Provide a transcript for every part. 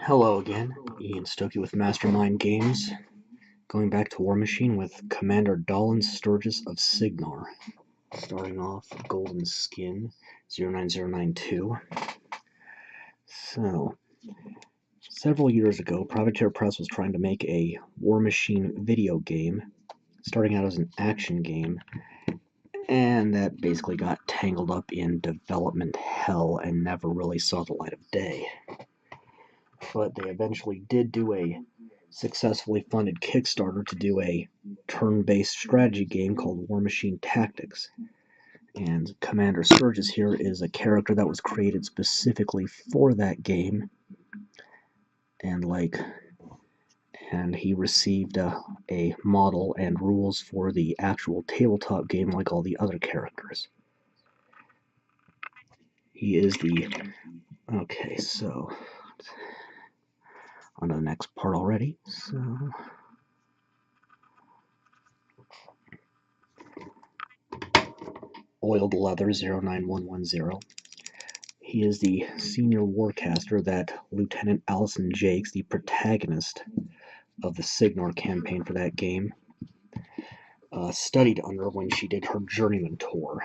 Hello again, Ian Stokey with Mastermind Games, going back to Warmachine with Commander Dalin Sturgis of Cygnar. Starting off, Golden Skin 09092. So, several years ago, Privateer Press was trying to make a Warmachine video game, starting out as an action game, and that basically got tangled up in development hell and never really saw the light of day. But they eventually did do a successfully funded Kickstarter to do a turn-based strategy game called Warmachine Tactics. And Commander Sturgis here is a character that was created specifically for that game, and he received a model and rules for the actual tabletop game like all the other characters. He is the... Okay, so... on to the next part already, so... Oiled Leather 09110. He is the senior warcaster that Lieutenant Allison Jakes, the protagonist of the Cygnar campaign for that game, studied under when she did her journeyman tour.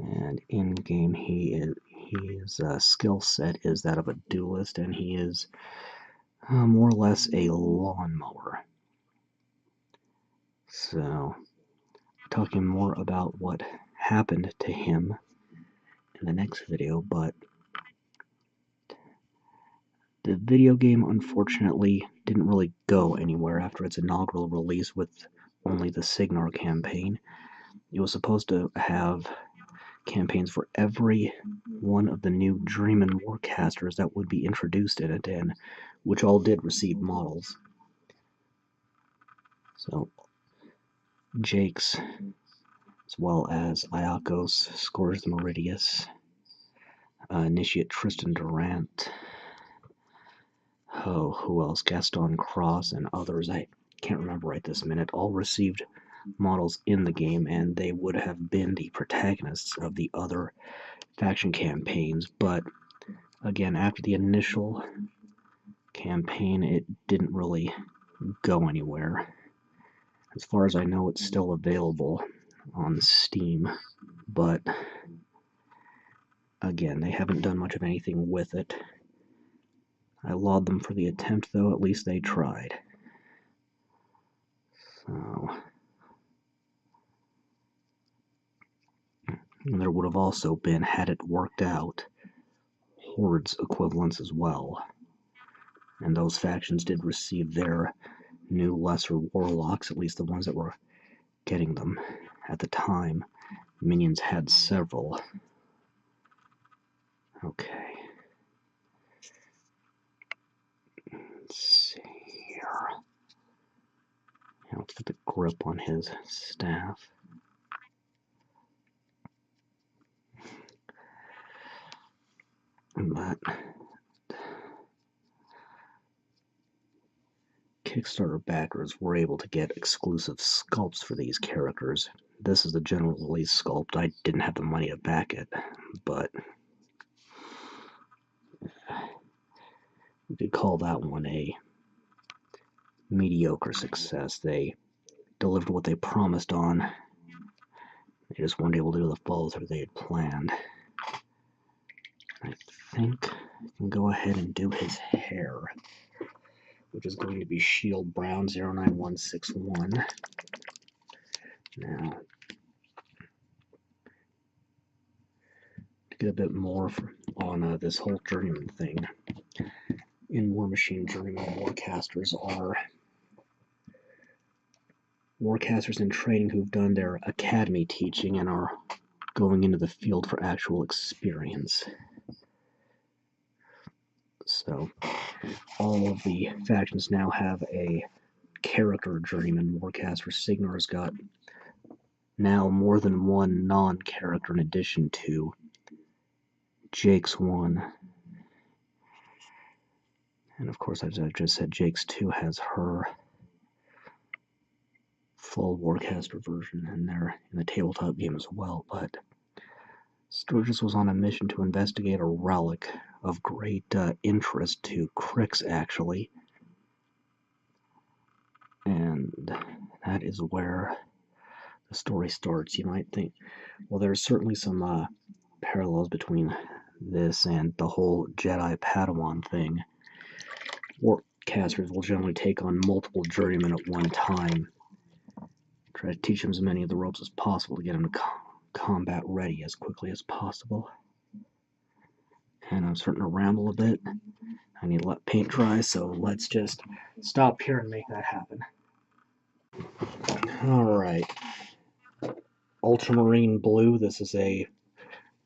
And in-game, his skill set is that of a duelist, and he is more or less a lawnmower. So, talking more about what happened to him in the next video, but the video game unfortunately didn't really go anywhere after its inaugural release with only the Cygnar campaign. It was supposed to have campaigns for every one of the new Dreamin' Warcasters that would be introduced in it, and which all did receive models. So, Jakes, as well as Iakos, Scourge the Meridius, Initiate Tristan Durant, who else? Gaston Cross and others, I can't remember right this minute, all received models in the game, and they would have been the protagonists of the other faction campaigns, but again, after the initial campaign, it didn't really go anywhere. As far as I know, it's still available on Steam, but again, they haven't done much of anything with it. I laud them for the attempt, though. At least they tried. So, and there would have also been, had it worked out, Hordes equivalents as well. And those factions did receive their new lesser warlocks, at least the ones that were getting them at the time. Minions had several. Okay. Let's see here. Let's get the grip on his staff. But Kickstarter backers were able to get exclusive sculpts for these characters. This is the general release sculpt. I didn't have the money to back it, but we could call that one a mediocre success. They delivered what they promised on. They just weren't able to do the follow-through they had planned. I think I can go ahead and do his hair, which is going to be Shield Brown 09161. Now, to get a bit more on this whole journeyman thing, in Warmachine, journeyman warcasters are warcasters in training who've done their academy teaching and are going into the field for actual experience. So, all of the factions now have a character journeyman warcaster. Cygnar's got now more than one non-character in addition to Jake's one. And of course, as I just said, Jake's 2 has her. full Warcaster version in there in the tabletop game as well, but Sturgis was on a mission to investigate a relic of great interest to Crix, actually. And that is where the story starts. You might think, well, there's certainly some parallels between this and the whole Jedi Padawan thing. Warcasters will generally take on multiple journeymen at one time, try to teach them as many of the ropes as possible to get them to combat ready as quickly as possible. And I'm starting to ramble a bit. I need to let paint dry, so let's just stop here and make that happen. Alright. Ultramarine Blue, this is a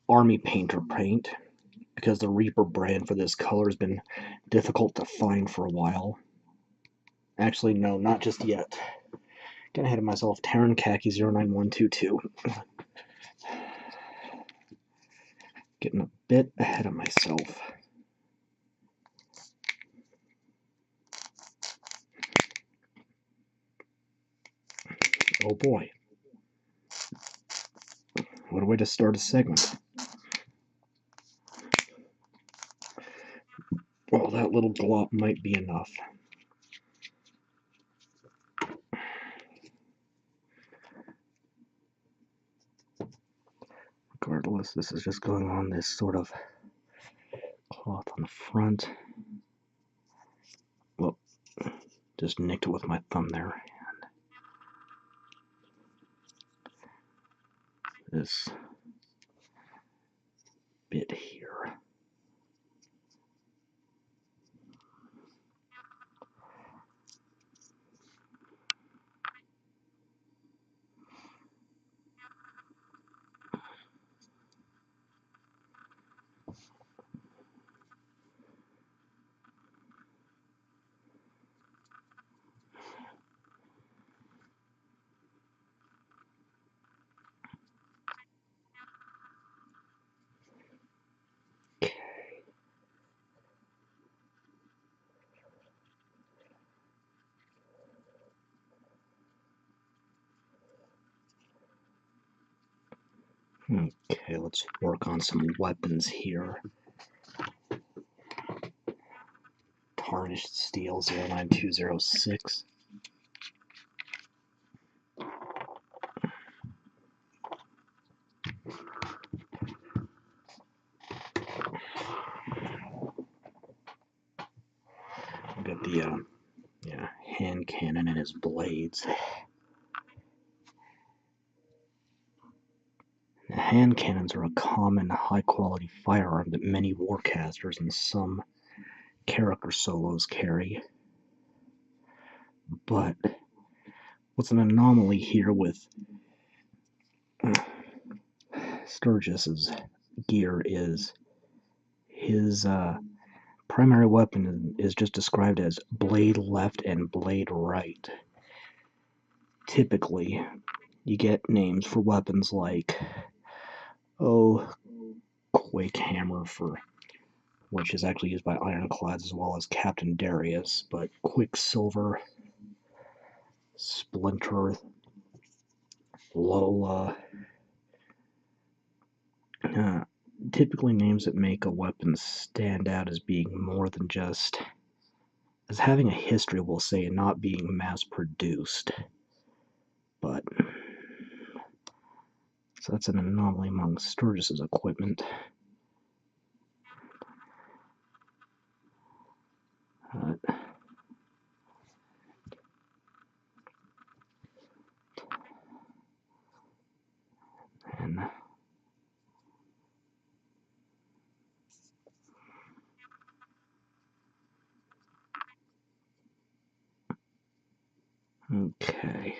Army Painter paint, because the Reaper brand for this color has been difficult to find for a while. Actually, no, not just yet. Getting ahead of myself. Terran Khaki 09122. Getting a bit ahead of myself. Oh boy. What a way to start a segment. Well, that little glop might be enough. Regardless, this is just going on this sort of cloth on the front. Well, just nicked it with my thumb there. And this bit here. Okay, let's work on some weapons here. Tarnished Steel 09206. We've got the hand cannon and his blades. The hand cannons are a common high-quality firearm that many warcasters and some character solos carry. But what's an anomaly here with Sturgis's gear is his primary weapon is just described as blade left and blade right. Typically, you get names for weapons like, Quake Hammer, which is actually used by ironclads as well as Captain Darius, but Quicksilver, Splinter, Lola, typically names that make a weapon stand out as being more than just, as having a history, we'll say, and not being mass-produced. But, so that's an anomaly among Sturgis's equipment. And okay,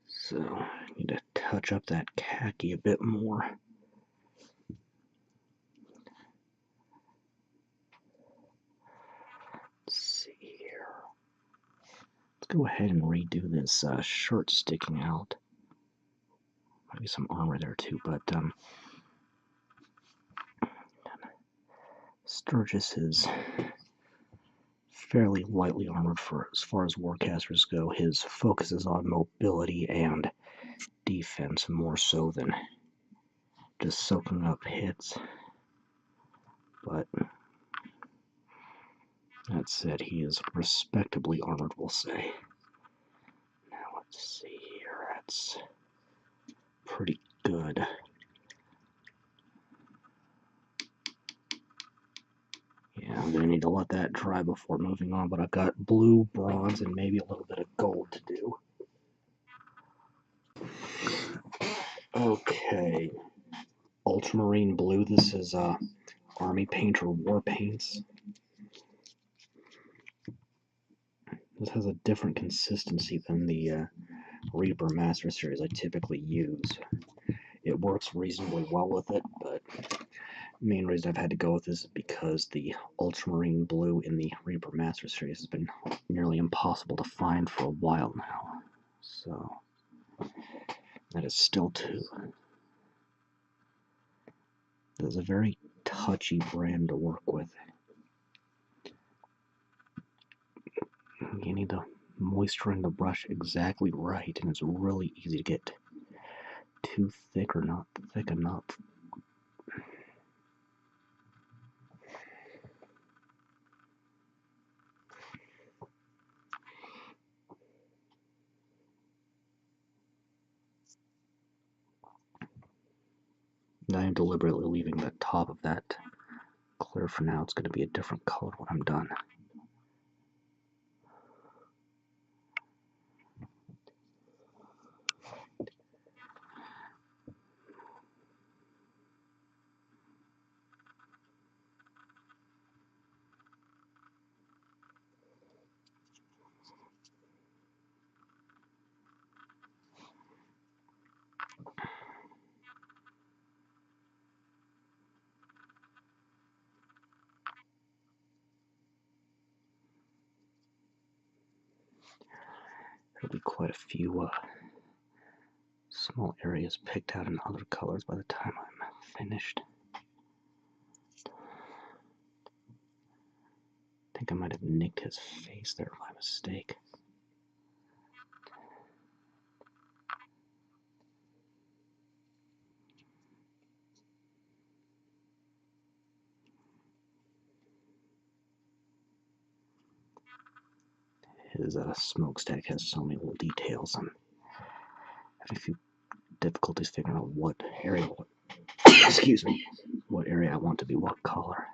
so I need to touch up that khaki a bit more. Let's see here. Let's go ahead and redo this shirt sticking out. Might be some armor there too, but Sturgis's fairly lightly armored for as far as warcasters go. His focus is on mobility and defense more so than just soaking up hits. But that said, he is respectably armored, we'll say. Now let's see here. That's pretty good. Yeah, I'm going to need to let that dry before moving on, but I've got blue, bronze, and maybe a little bit of gold to do. Okay. Ultramarine Blue, this is Army Painter Warpaints. This has a different consistency than the Reaper Master Series I typically use. It works reasonably well with it, but the main reason I've had to go with this is because the Ultramarine Blue in the Reaper Master Series has been nearly impossible to find for a while now. So, that is still two. It is a very touchy brand to work with. You need to moisturing the brush exactly right, and it's really easy to get too thick or not thick enough. I am deliberately leaving the top of that clear for now. It's going to be a different color when I'm done. There'll be quite a few small areas picked out in other colors by the time I'm finished. I think I might have nicked his face there by mistake. His smokestack has so many little details. I'm having a few difficulties figuring out what area, excuse me, what area I want to be what color.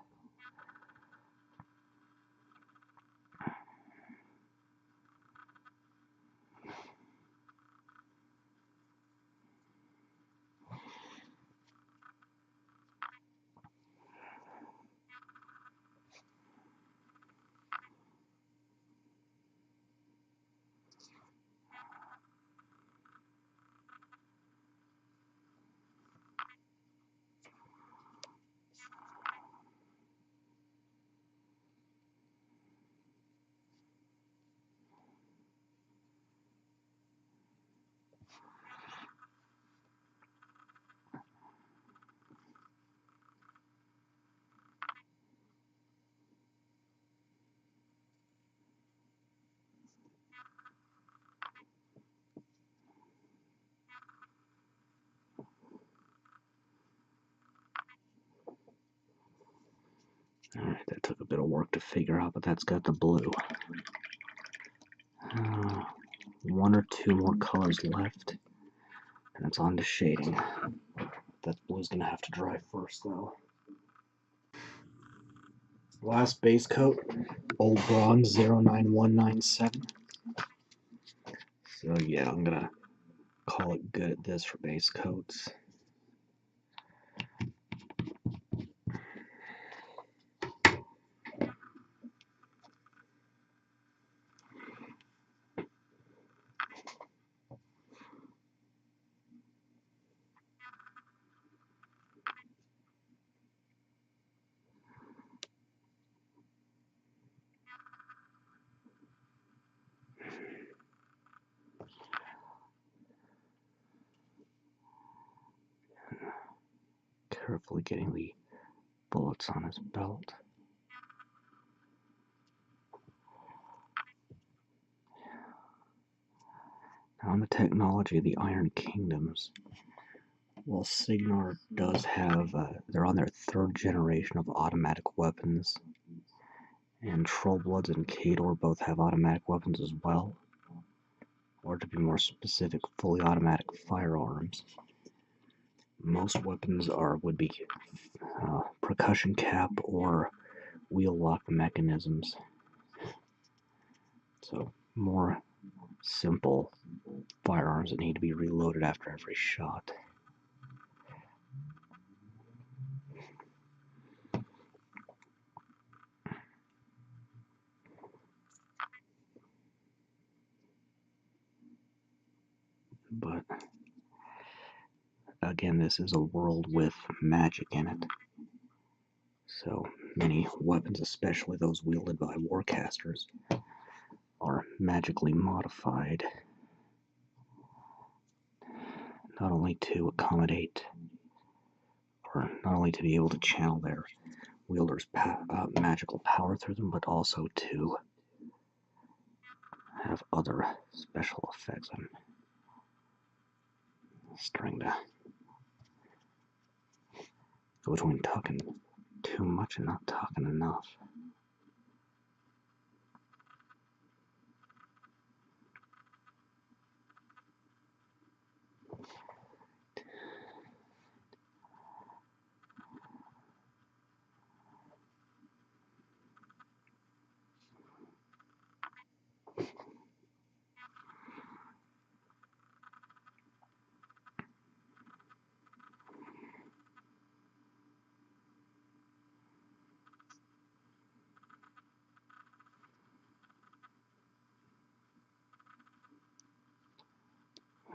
Alright, that took a bit of work to figure out, but that's got the blue. One or two more colors left, and it's on to shading. That blue's going to have to dry first, though. Last base coat, Old Bronze 09197. So yeah, I'm going to call it good at this for base coats. Carefully getting the bullets on his belt. on the technology of the Iron Kingdoms. Well, Cygnar does have, they're on their third generation of automatic weapons, and Trollbloods and Khador both have automatic weapons as well, or to be more specific, fully automatic firearms. Most weapons would be percussion cap or wheel lock mechanisms, so more simple firearms that need to be reloaded after every shot. But again, this is a world with magic in it, so many weapons, especially those wielded by warcasters, are magically modified, not only to accommodate, or not only to be able to channel their wielder's magical power through them, but also to have other special effects. I'm starting to go between talking too much and not talking enough.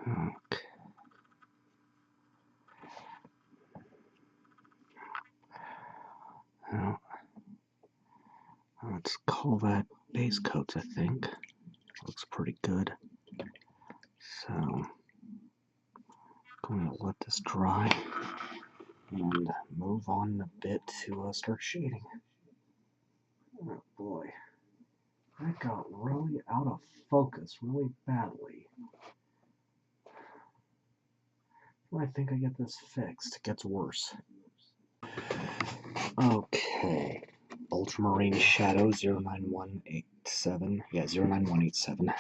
Okay. Now, let's call that base coats, I think. Looks pretty good. So, I'm going to let this dry and move on a bit to start shading. Oh boy, that got really out of focus really badly. I think I get this fixed. It gets worse. Okay. Ultramarine Shadow 09187. Yeah, 09187. I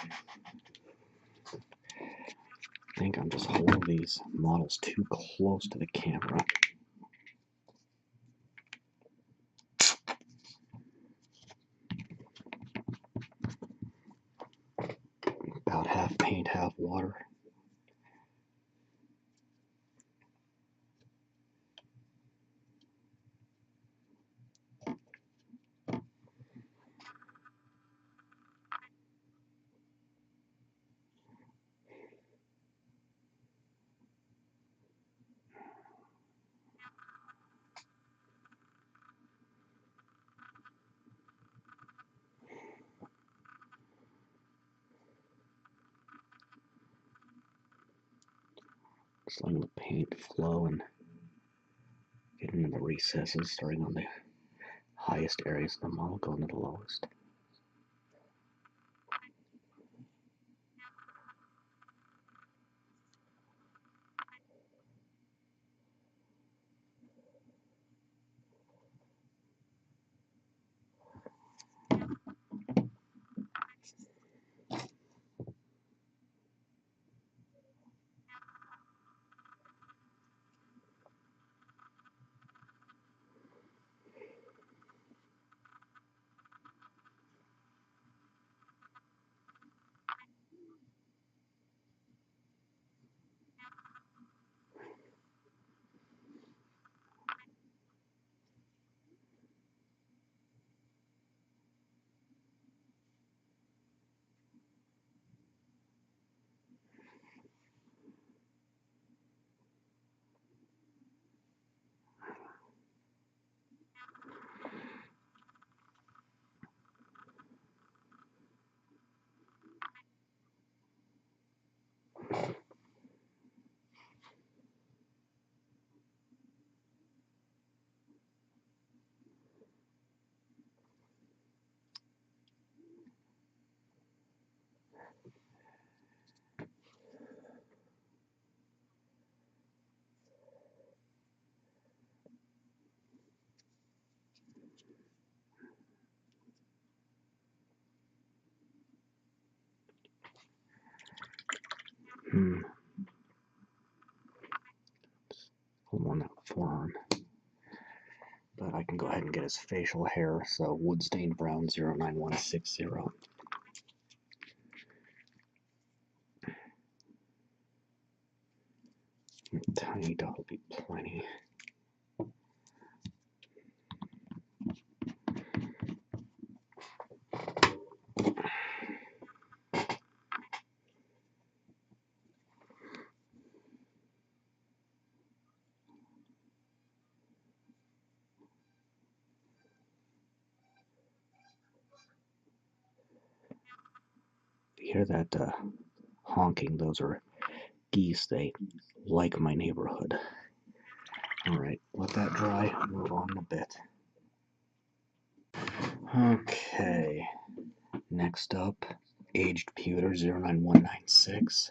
think I'm just holding these models too close to the camera. About half paint, half water. Just letting the paint flow and getting into the recesses, starting on the highest areas of the model, going to the lowest. Hmm. On that forearm. But I can go ahead and get his facial hair. So Woodstain Brown 09160. Tiny dot will be plenty. You hear that honking? Those are geese. They like my neighborhood. Alright, let that dry. Move on a bit. Okay. Next up, aged pewter 09196.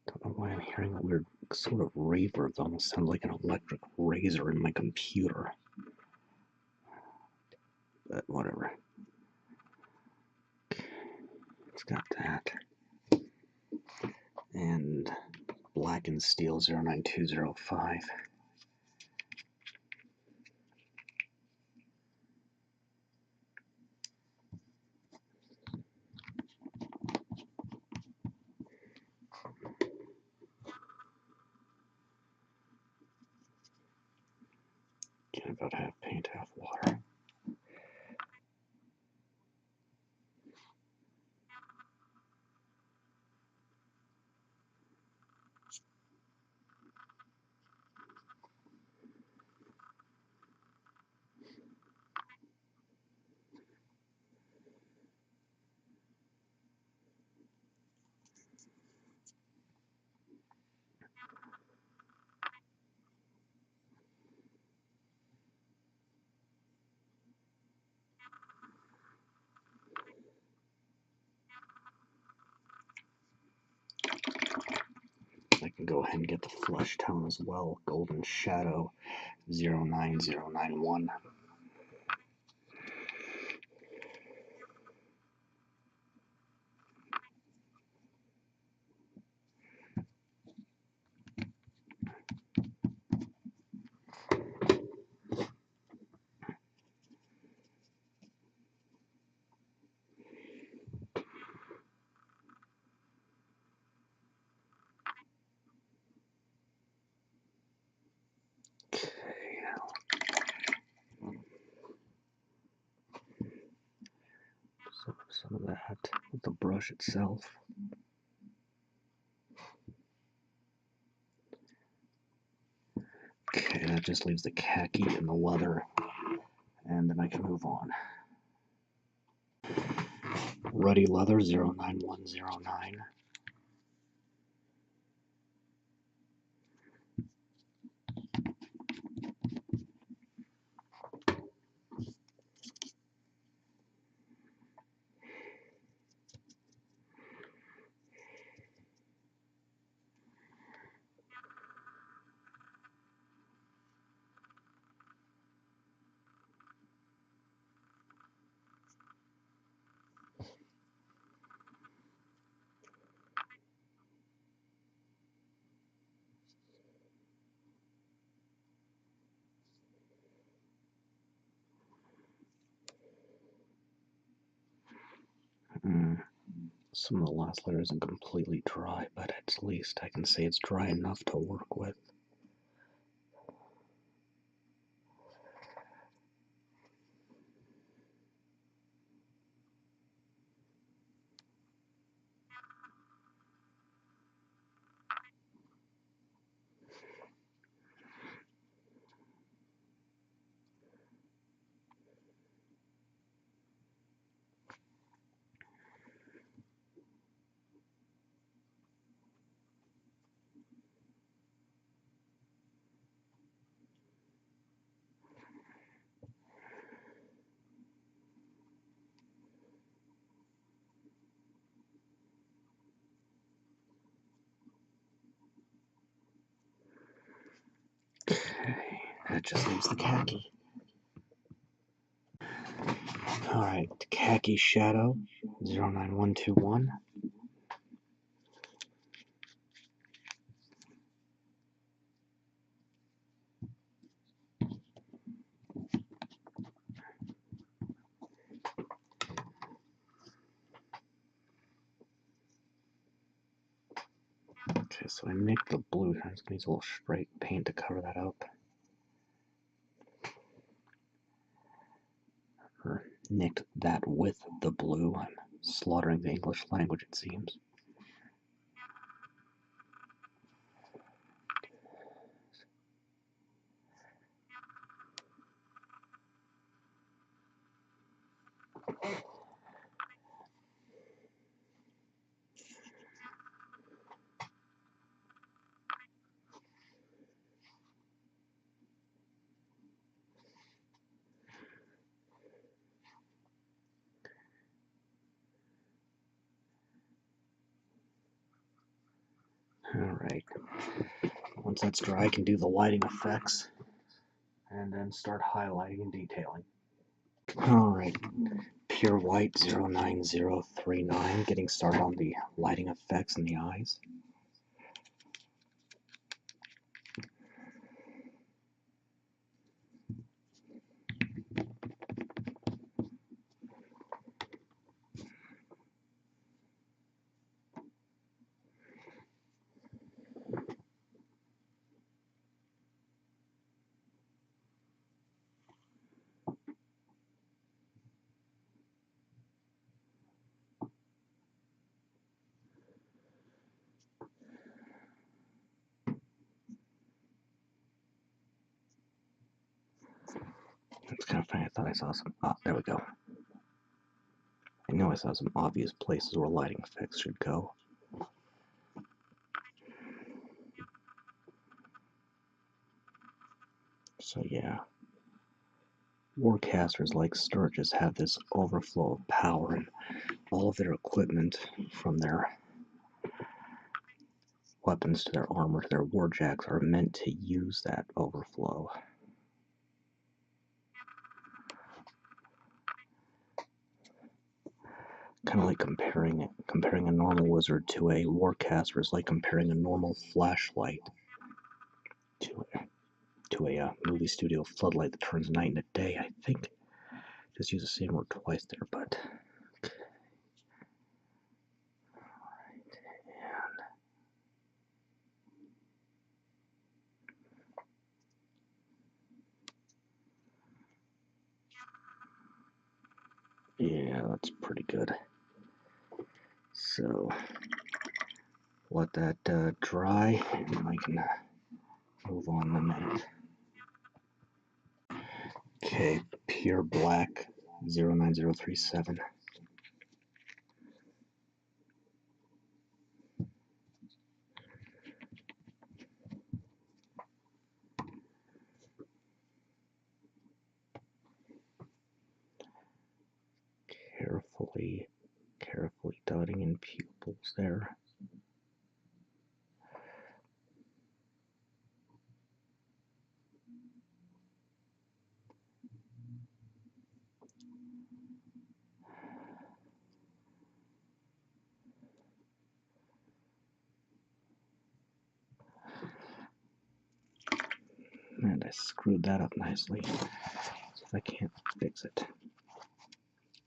Don't know why I'm hearing that weird sort of reverb. It almost sounds like an electric razor in my computer. But whatever. It's got that. And Blackened steel 09205. Get about half paint, half water. I can go ahead and get the flesh tone as well. Golden Shadow 09091. Some of that with the brush itself. Okay, that just leaves the khaki and the leather, and then I can move on. Ruddy leather 09109. Some of the last letter isn't completely dry, but at least I can say it's dry enough to work with. Okay, that just leaves the khaki. Alright, khaki shadow 09121. Okay, so I nicked the blue. I'm just gonna use a little straight paint to cover that up. Or nicked that with the blue. I'm slaughtering the English language, it seems. Alright. Once that's dry, I can do the lighting effects and then start highlighting and detailing. Alright. Pure white 09039, getting started on the lighting effects in the eyes. It's kind of funny, I thought I saw some. Ah, there we go. I know I saw some obvious places where lighting effects should go. So yeah, warcasters like Sturgis have this overflow of power, and all of their equipment, from their weapons to their armor to their warjacks, are meant to use that overflow. Kind of like comparing a normal wizard to a warcaster is like comparing a normal flashlight to a movie studio floodlight that turns night into day. I think just use the same word twice there, but yeah, that's pretty good. So let that dry, and then I can move on in a minute. Okay, pure black 09037. Carefully dotting in pupils there. And I screwed that up nicely. So if I can't fix it.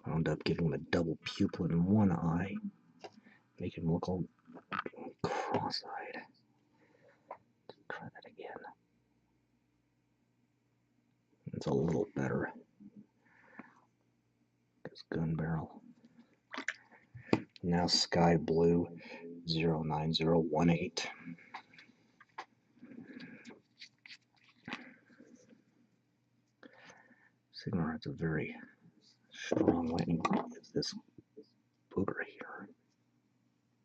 I'll end up giving him a double pupil in one eye, make him look all cross-eyed. Try that again. It's a little better. This gun barrel. Now Sky Blue 09018. Cygnar has a very strong lightning bolt. Is this booger here?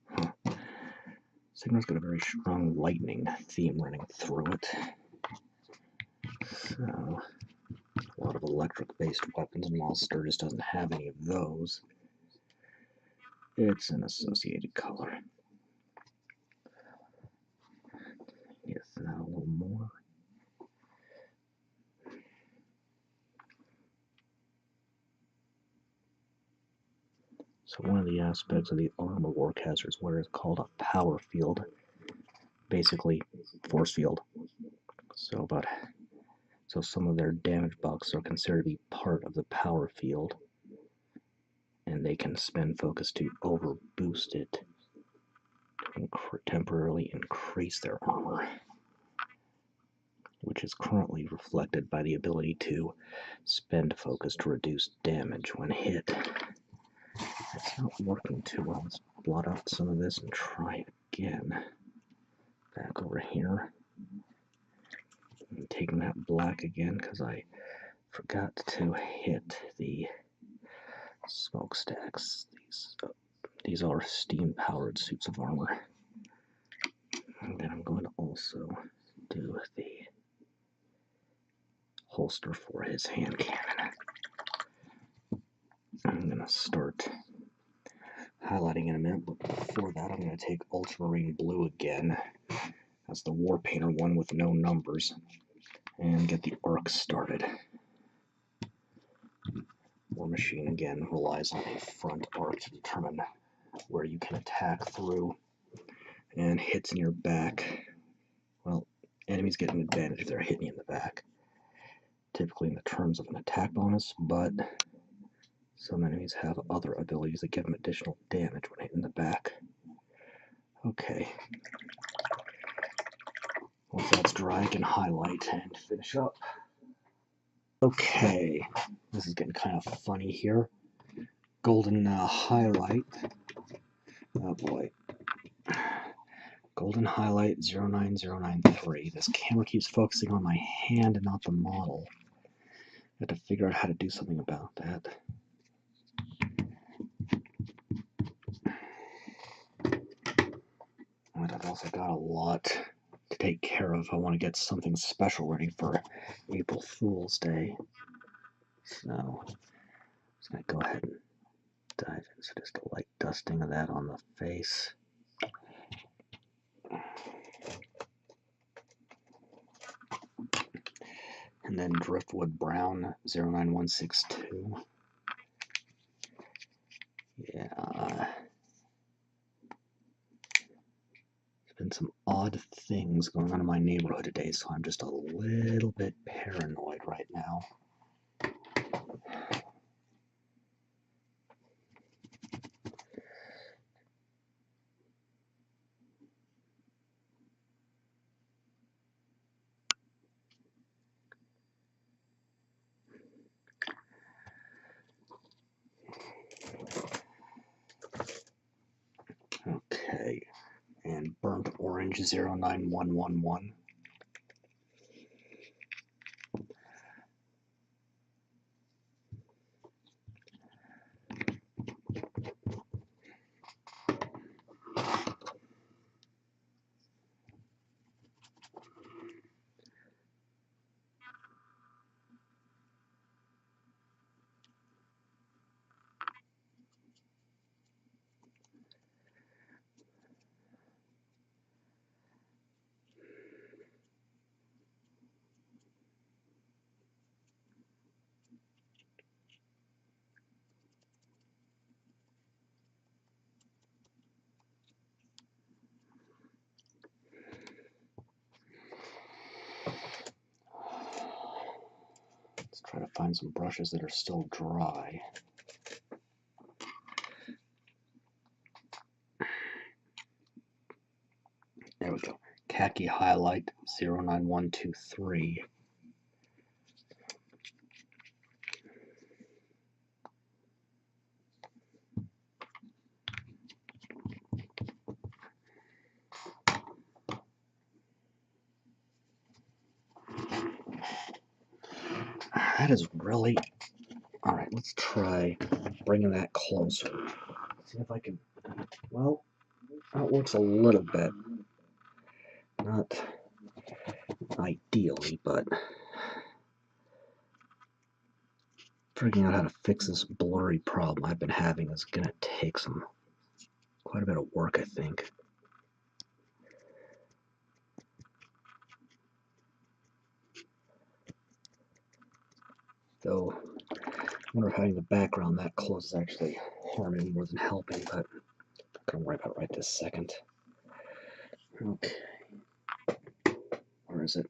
Huh. Cygnar's got a very strong lightning theme running through it. So, a lot of electric-based weapons, and while Sturgis doesn't have any of those, it's an associated color. Yes, now a little more. So one of the aspects of the armor warcaster is what is called a power field, basically force field. So some of their damage buffs are considered to be part of the power field, and they can spend focus to overboost it to temporarily increase their armor, which is currently reflected by the ability to spend focus to reduce damage when hit. It's not working too well. Let's blot out some of this and try it again. Back over here. I'm taking that black again because I forgot to hit the smokestacks. These are steam-powered suits of armor. And then I'm going to also do the holster for his hand cannon. I'm going to start highlighting in a minute, but before that I'm going to take Ultramarine Blue again. That's the Warpainter one with no numbers, and get the arc started. Warmachine again relies on a front arc to determine where you can attack through, and hits in your back. Well, enemies get an advantage if they're hitting you in the back, typically in the terms of an attack bonus, but some enemies have other abilities that give them additional damage when hitting the back. Okay. Once that's dry, I can highlight and finish up. Okay, this is getting kind of funny here. Golden highlight. Oh boy. Golden highlight 09093. This camera keeps focusing on my hand and not the model. I have to figure out how to do something about that. And I've also got a lot to take care of. I want to get something special ready for April Fool's Day. So, I'm just going to go ahead and dive in. So just a light dusting of that on the face. And then Driftwood Brown 09162. Yeah. There's been some odd things going on in my neighborhood today, so I'm just a little bit paranoid right now. Okay, and Burnt Orange 09111. Let's try to find some brushes that are still dry. Khaki Highlight 09123. That is really... Alright, let's try bringing that closer. See if I can... Well, that works a little bit. Not ideally, but figuring out how to fix this blurry problem I've been having is going to take quite a bit of work, I think. Though, I wonder if having the background that close is actually harming more than helping, but I'm going to worry about it right this second. Okay. Where is it?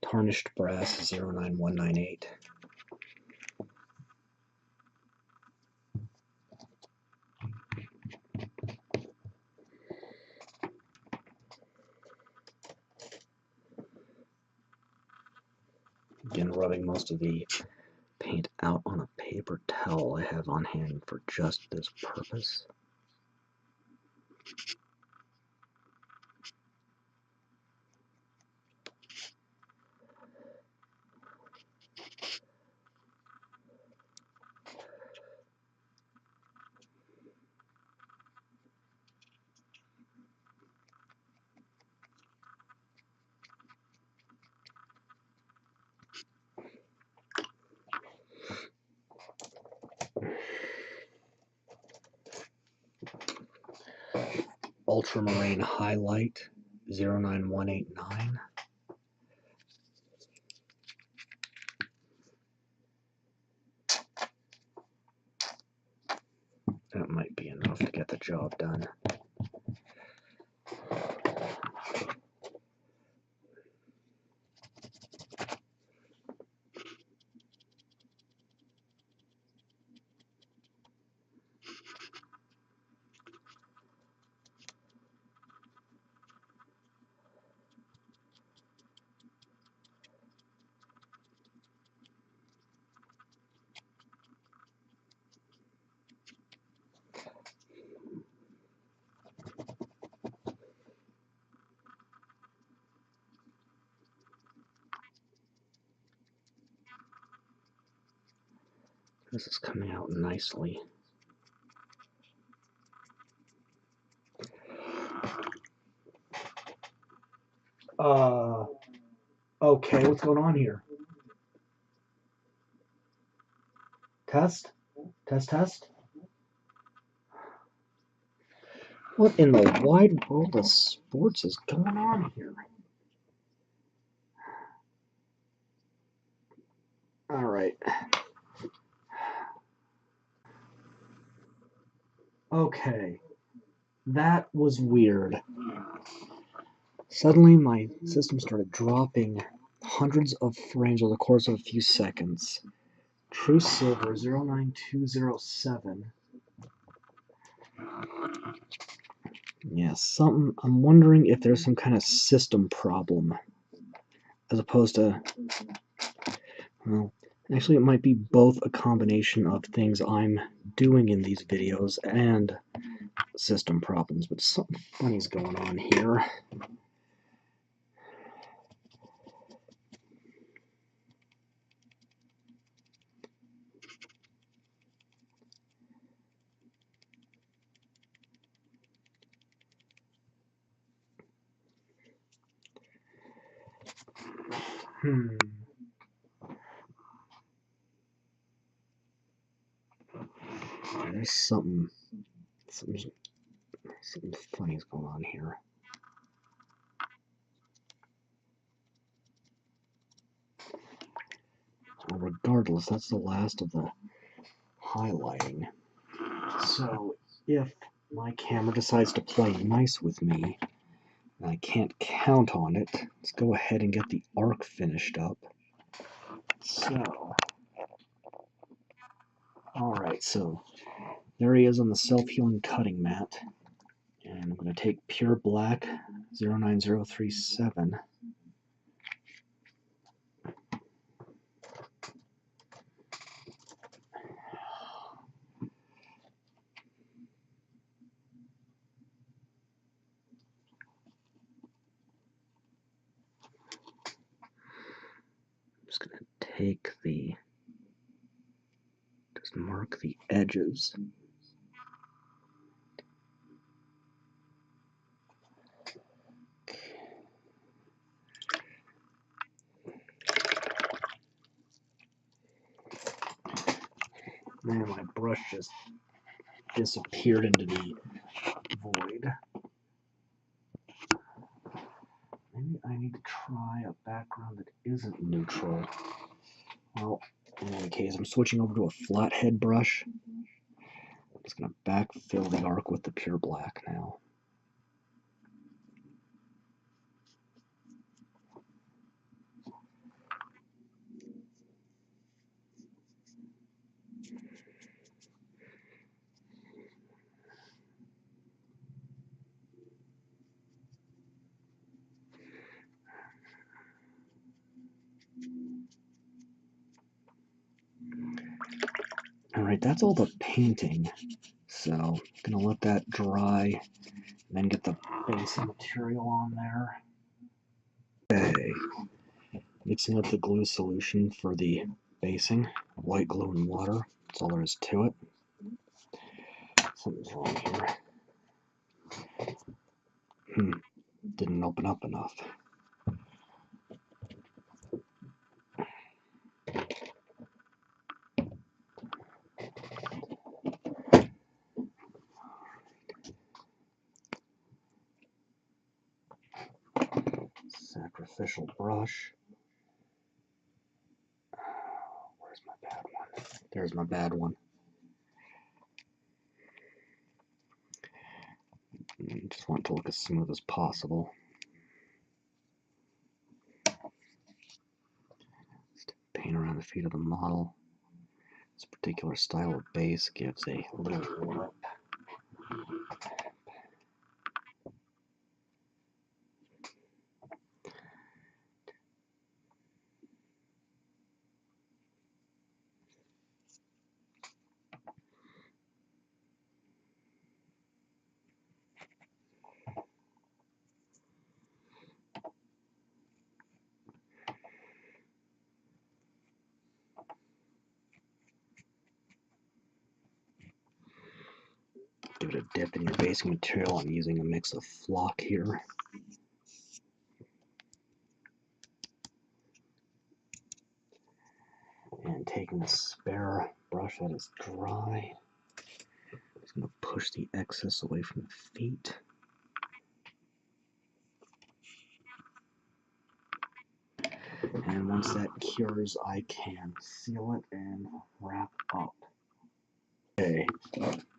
Tarnished brass 09198. Again, rubbing most of the paint out on a paper towel I have on hand for just this purpose. Ultramarine Highlight 09189. That might be enough to get the job done. This is coming out nicely. Okay, what's going on here? Test? Test? What in the wide world of sports is going on here? Alright. Okay. That was weird. Suddenly my system started dropping hundreds of frames over the course of a few seconds. True Silver 09207. Yeah, I'm wondering if there's some kind of system problem. As opposed to, well, actually it might be both a combination of things I'm doing in these videos and system problems, but something funny's going on here. There's something funny's going on here. Well, regardless, that's the last of the highlighting. So if my camera decides to play nice with me, and I can't count on it, let's go ahead and get the arc finished up. So, alright, so there he is on the self-healing cutting mat. And I'm going to take pure black 09037. Just going to take just mark the edges. Man, my brush just disappeared into the void. Maybe I need to try a background that isn't neutral. Well, in any case, I'm switching over to a flathead brush. I'm just going to backfill the arc with the pure black now. Alright, that's all the painting. So, I'm going to let that dry, and then get the basic material on there. Okay. Mixing up the glue solution for the basing. White glue and water. That's all there is to it. Something's wrong here. Didn't open up enough. Sacrificial brush. Where's my bad one? There's my bad one. Just want it to look as smooth as possible. Just paint around the feet of the model. This particular style of base gives a little warp. Give it a dip in your basing material. I'm using a mix of flock here. And taking a spare brush that is dry, just going to push the excess away from the feet. And once that cures, I can seal it and wrap up.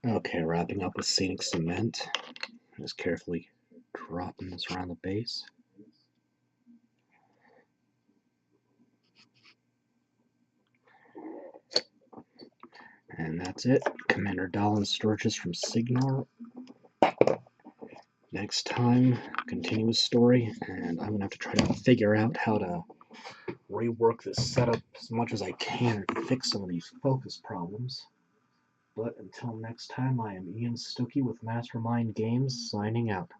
Okay, wrapping up with scenic cement. Just carefully dropping this around the base. And that's it. Commander Dalin Sturgis from Cygnar. Next time, continuous story, and I'm going to have to try to figure out how to rework this setup as much as I can and fix some of these focus problems. But until next time, I am Ian Stuckey with Mastermind Games, signing out.